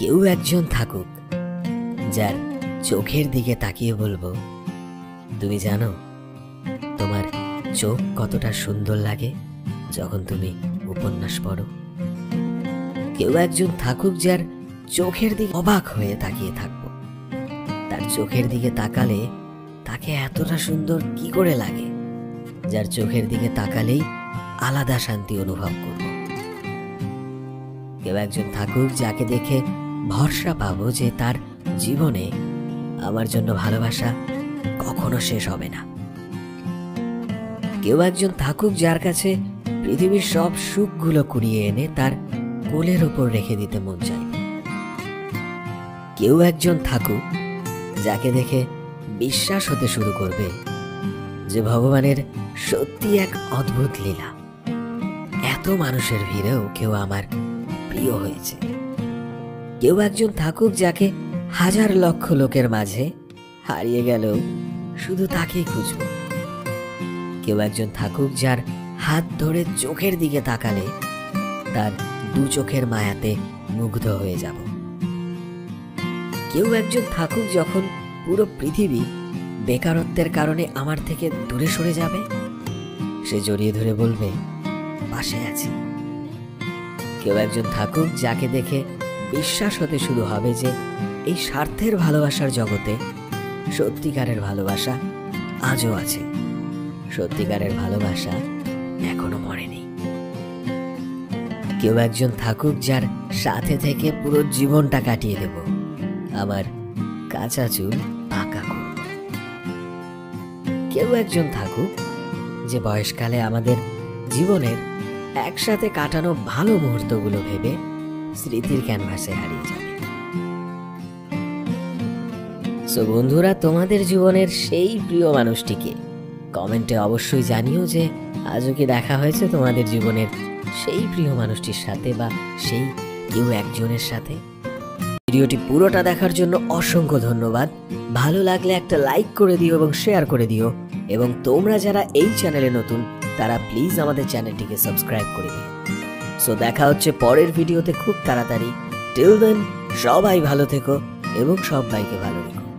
কেউ একজন থাকুক যার চোখের দিকে তাকিয়ে বলবো, তুমি জানো তোমার চোখ কতটা সুন্দর লাগে যখন তুমি উপন্যাস পড়ো। কেউ একজন থাকুক যার চোখের দিকে অবাক হয়ে তাকিয়ে থাকবো, তার চোখের দিকে তাকালে তাকে এতটা সুন্দর কি করে লাগে, যার চোখের দিকে তাকালেই আলাদা শান্তি অনুভব করব। কেউ একজন থাকুক যাকে দেখে ভরসা পাবো যে তার জীবনে আমার জন্য ভালোবাসা কখনো শেষ হবে না। কেউ একজন থাকুক যার কাছে পৃথিবীর সব সুখগুলো কুড়িয়ে এনে তার কোলের ওপর রেখে দিতে মন চায়। কেউ একজন থাকুক যাকে দেখে বিশ্বাস হতে শুরু করবে যে ভগবানের সত্যি এক অদ্ভুত লীলা, এত মানুষের ভিড়েও কেউ আমার প্রিয় হয়েছে। কেউ একজন থাকুক যাকে হাজার লক্ষ লোকের মাঝে হারিয়ে গেলেও শুধু তাকেই খুঁজব। কেউ একজন থাকুক যার হাত ধরে চোখের দিকে তাকালে তার দু চোখের মায়াতে মুগ্ধ হয়ে যাব। কেউ একজন থাকুক যখন পুরো পৃথিবী বেকারত্বের কারণে আমার থেকে দূরে সরে যাবে, সে জড়িয়ে ধরে বলবে, পাশে আছি। কেউ একজন থাকুক যাকে দেখে বিশ্বাস হতে শুরু হবে যে এই স্বার্থের ভালোবাসার জগতে সত্যিকারের ভালোবাসা আজও আছে, সত্যিকারের ভালোবাসা এখনো মরেনি। কেউ একজন থাকুক যার সাথে থেকে পুরো জীবনটা কাটিয়ে দেব, আমার কাঁচা চুল পাকা করব। কেউ একজন থাকুক যে বয়সকালে আমাদের জীবনের একসাথে কাটানো ভালো মুহূর্তগুলো ভেবে স্মৃতির ক্যানভাসে হারিয়ে যাবে। সো বন্ধুরা, তোমাদের জীবনের সেই প্রিয় মানুষটিকে কমেন্টে অবশ্যই জানিও যে আজও কি দেখা হয়েছে তোমাদের জীবনের সেই প্রিয় মানুষটির সাথে বা সেই কেউ একজনের সাথে। ভিডিওটি পুরোটা দেখার জন্য অসংখ্য ধন্যবাদ। ভালো লাগলে একটা লাইক করে দিও এবং শেয়ার করে দিও, এবং তোমরা যারা এই চ্যানেলে নতুন তারা প্লিজ আমাদের চ্যানেলটিকে সাবস্ক্রাইব করে দিও। সো দেখা হচ্ছে পরের ভিডিওতে খুব তাড়াতাড়ি। টিল দেন সবাই ভালো থেকো এবং সবাইকে ভালো রেখো।